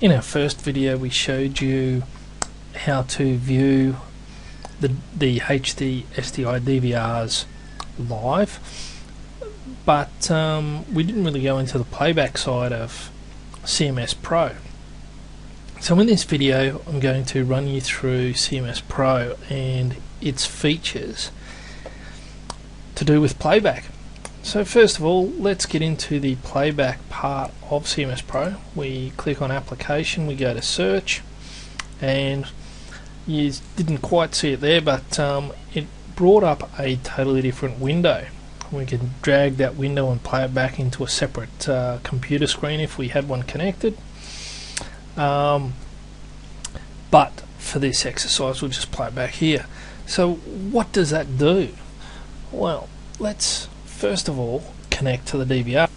In our first video we showed you how to view the HD SDI DVRs live, but we didn't really go into the playback side of CMS Pro. So in this video I'm going to run you through CMS Pro and its features to do with playback. So first of all, let's get into the playback part of CMS Pro. We click on application, we go to search, and you didn't quite see it there, but it brought up a totally different window. We can drag that window and play it back into a separate computer screen if we had one connected. But for this exercise we'll just play it back here. So what does that do? Well, let's first of all connect to the DVR.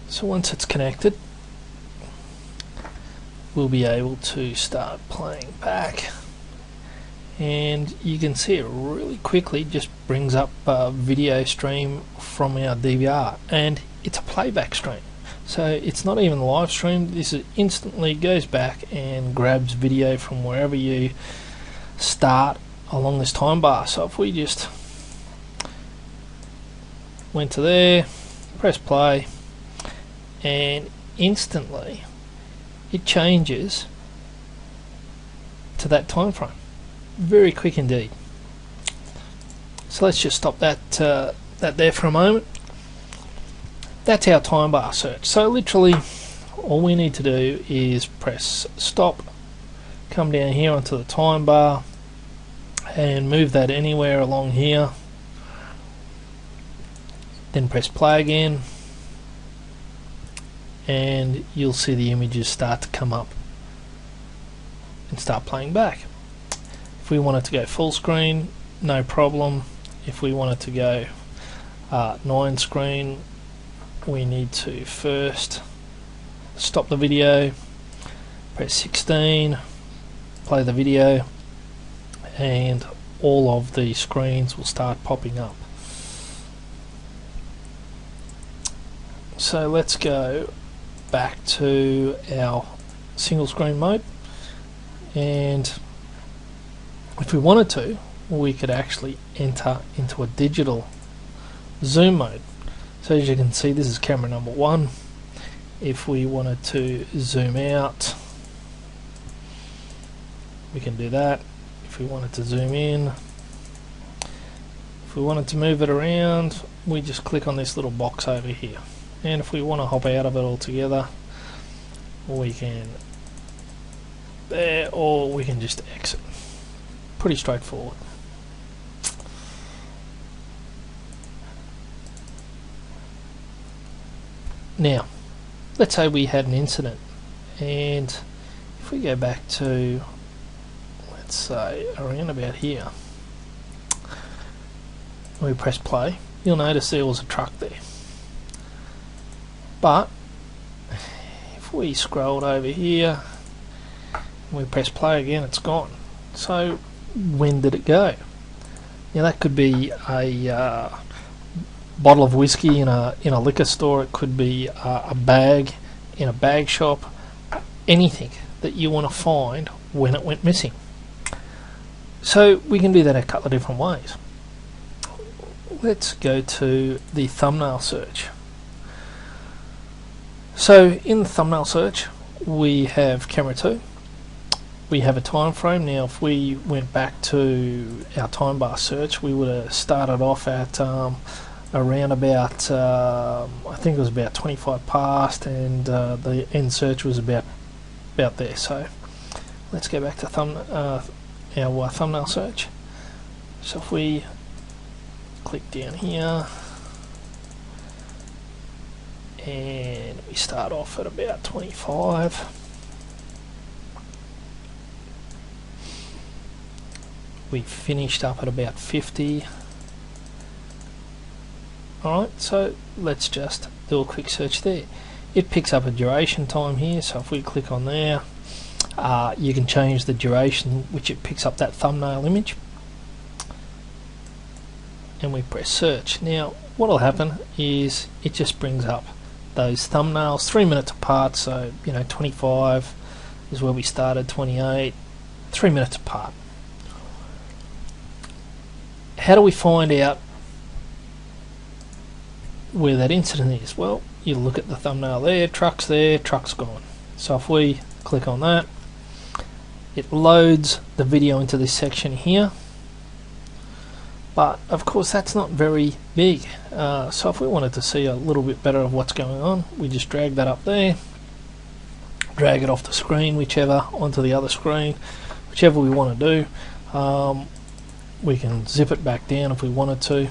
So once it's connected, we'll be able to start playing back, and you can see it really quickly just brings up a video stream from our DVR, and it's a playback stream, so it's not even live stream. This is instantly goes back and grabs video from wherever you start along this time bar. So if we just went to there, press play, and instantly it changes to that time frame. Very quick indeed. So let's just stop that there for a moment. That's our time bar search. So literally all we need to do is press stop, come down here onto the time bar and move that anywhere along here, then press play again, and you'll see the images start to come up and start playing back. If we wanted to go full screen, no problem. If we wanted to go 9 screen, we need to first stop the video, press 16, play the video, and all of the screens will start popping up. So let's go back to our single screen mode, and if we wanted to, we could actually enter into a digital zoom mode. So as you can see, this is camera number 1. If we wanted to zoom out, we can do that. If we wanted to zoom in, if we wanted to move it around, we just click on this little box over here. And if we want to hop out of it altogether, we can there, or we can just exit. Pretty straightforward. Now, let's say we had an incident, and if we go back to, let's say, around about here, we press play, you'll notice there was a truck there. But if we scrolled over here and we press play again, it's gone. So when did it go? Now that could be a bottle of whiskey in a liquor store. It could be a bag in a bag shop. Anything that you want to find when it went missing. So we can do that a couple of different ways. Let's go to the thumbnail search. So in the thumbnail search we have camera 2, we have a time frame. Now if we went back to our time bar search, we would have started off at around about I think it was about 25 past, and the end search was about there. So let's go back to our thumbnail search. So if we click down here and we start off at about 25, we finished up at about 50. Alright, so let's just do a quick search there. It picks up a duration time here, so if we click on there, you can change the duration which it picks up that thumbnail image, and we press search. Now what will happen is it just brings up those thumbnails 3 minutes apart, so 25 is where we started, 28, 3 minutes apart. How do we find out where that incident is? Well, you look at the thumbnail there, truck's gone. So if we click on that, it loads the video into this section here, but of course that's not very big. So if we wanted to see a little bit better of what's going on, we just drag that up there, drag it off the screen, whichever, onto the other screen, whichever we want to do. We can zip it back down if we wanted to,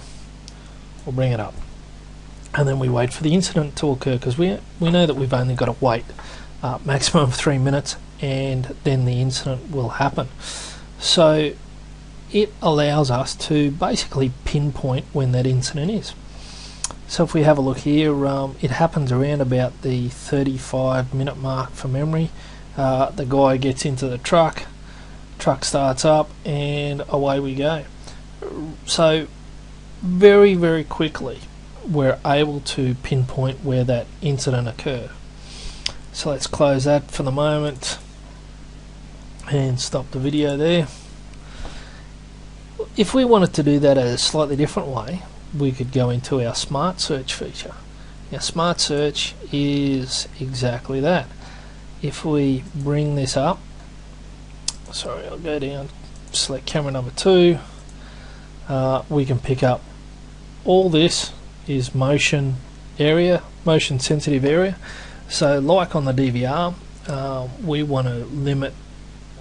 or bring it up, and then we wait for the incident to occur, because we know that we've only got to wait maximum of 3 minutes, and then the incident will happen. So it allows us to basically pinpoint when that incident is. So if we have a look here, it happens around about the 35-minute mark for memory. The guy gets into the truck starts up, and away we go. So very, very quickly we're able to pinpoint where that incident occurred. So let's close that for the moment and stop the video there. If we wanted to do that a slightly different way, we could go into our smart search feature. Now smart search is exactly that. If we bring this up, sorry, I'll go down, select camera number 2, we can pick up all this is motion area, motion sensitive area. So like on the DVR, we want to limit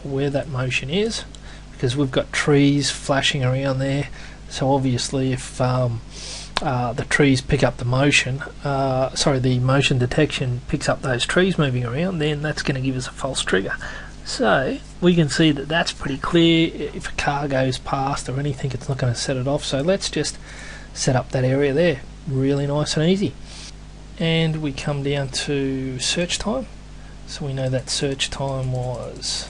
where that motion is, because we've got trees flashing around there. So obviously if the trees pick up the motion, the motion detection picks up those trees moving around, then that's going to give us a false trigger. So we can see that that's pretty clear. If a car goes past or anything, it's not going to set it off. So let's just set up that area there, really nice and easy. And we come down to search time. So we know that search time was,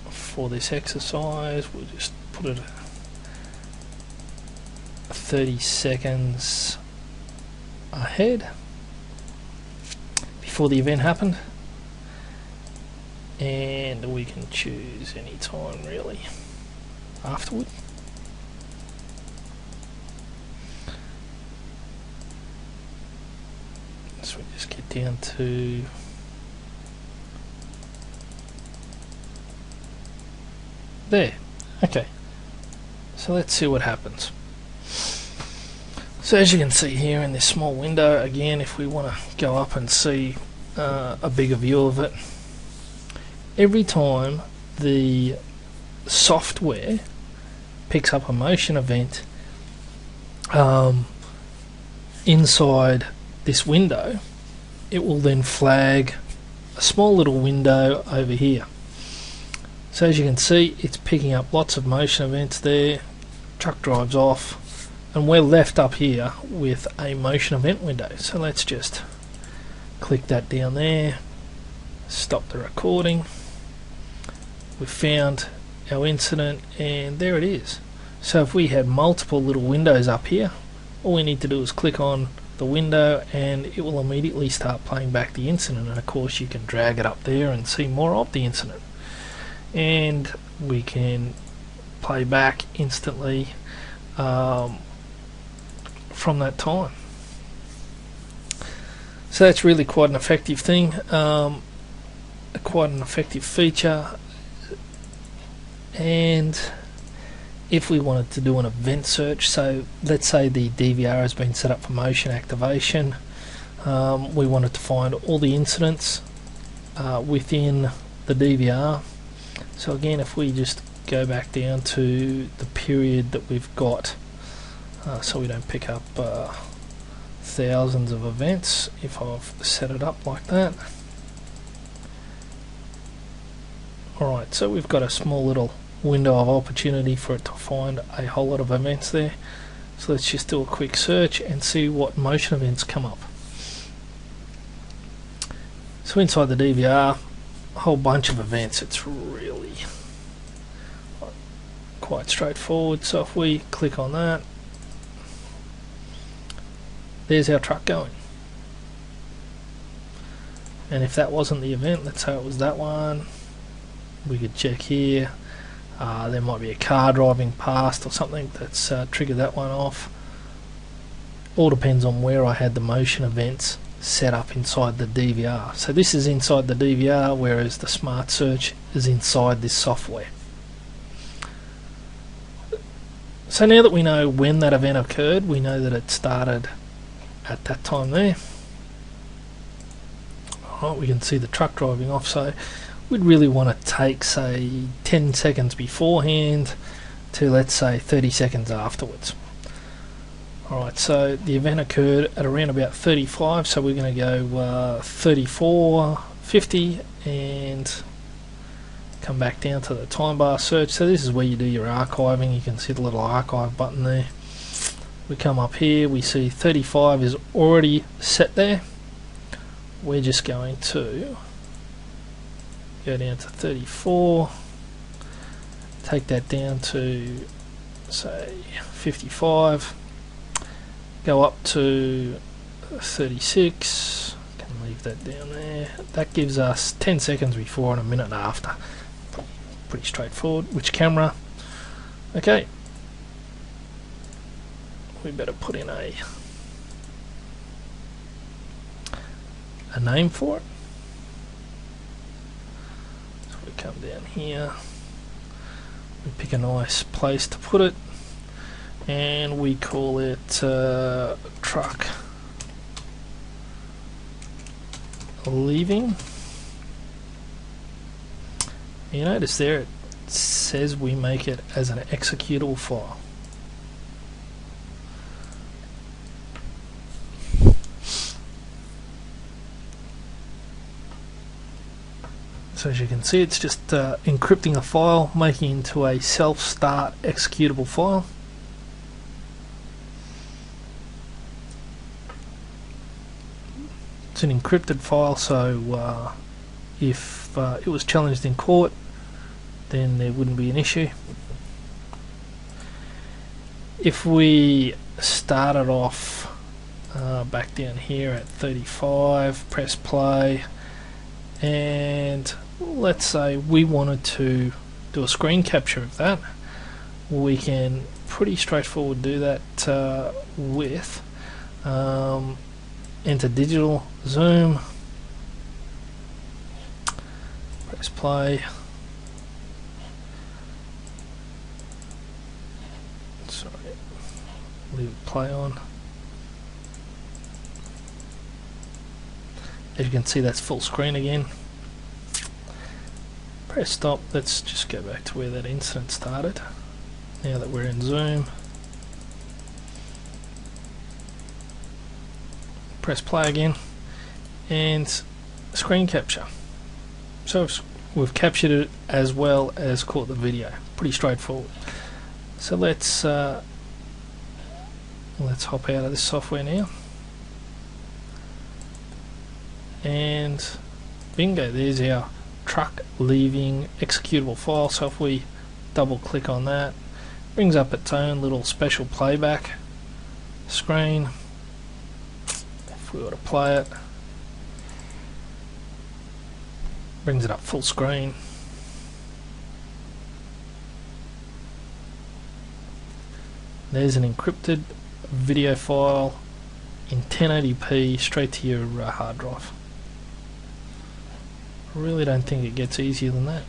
for this exercise, we'll just put it 30 seconds ahead before the event happened, and we can choose any time really afterward. So we just get down to there. Okay, so let's see what happens. So as you can see here in this small window, again, if we want to go up and see a bigger view of it, every time the software picks up a motion event inside this window, it will then flag a small little window over here. So as you can see, it's picking up lots of motion events there. Truck drives off, and we're left up here with a motion event window. So let's just click that down there, stop the recording. We've found our incident, and there it is. So if we had multiple little windows up here, all we need to do is click on the window and it will immediately start playing back the incident. And of course you can drag it up there and see more of the incident, and we can play back instantly from that time. So that's really quite an effective thing, quite an effective feature. And if we wanted to do an event search, so let's say the DVR has been set up for motion activation, we wanted to find all the incidents within the DVR. So again, if we just go back down to the period that we've got, so we don't pick up thousands of events, if I've set it up like that. Alright, so we've got a small little window of opportunity for it to find a whole lot of events there. So let's just do a quick search and see what motion events come up. So inside the DVR, a whole bunch of events. It's really quite straightforward. So if we click on that, there's our truck going. And if that wasn't the event, let's say it was that one, we could check here. There might be a car driving past or something that's triggered that one off. All depends on where I had the motion events set up inside the DVR. So this is inside the DVR, whereas the Smart Search is inside this software. So now that we know when that event occurred, we know that it started at that time there. Alright, we can see the truck driving off, so we'd really want to take, say, 10 seconds beforehand to, let's say, 30 seconds afterwards. Alright, so the event occurred at around about 35, so we're going to go 34, 50, and come back down to the time bar search. So this is where you do your archiving. You can see the little archive button there. We come up here, we see 35 is already set there. We're just going to go down to 34, take that down to, say, 55, go up to 36, can leave that down there. That gives us 10 seconds before and a minute after. Pretty straightforward. Which camera? Okay, we better put in a name for it. So we come down here, we pick a nice place to put it, and we call it truck leaving. You notice there it says we make it as an executable file. So as you can see, it's just encrypting a file, making it into a self-start executable file. It's an encrypted file, so if it was challenged in court, then there wouldn't be an issue. If we started off back down here at 35, press play, and let's say we wanted to do a screen capture of that, we can pretty straightforward do that with enter digital, zoom, press play, sorry, leave it play on. As you can see, that's full screen again. Press stop. Let's just go back to where that incident started. Now that we're in zoom, press play again, and screen capture. So we've captured it as well as caught the video. Pretty straightforward. So let's hop out of this software now, and bingo, there's our truck leaving executable file. So if we double click on that, brings up its own little special playback screen. If we were to play it, brings it up full screen. There's an encrypted video file in 1080p straight to your hard drive. I really don't think it gets easier than that.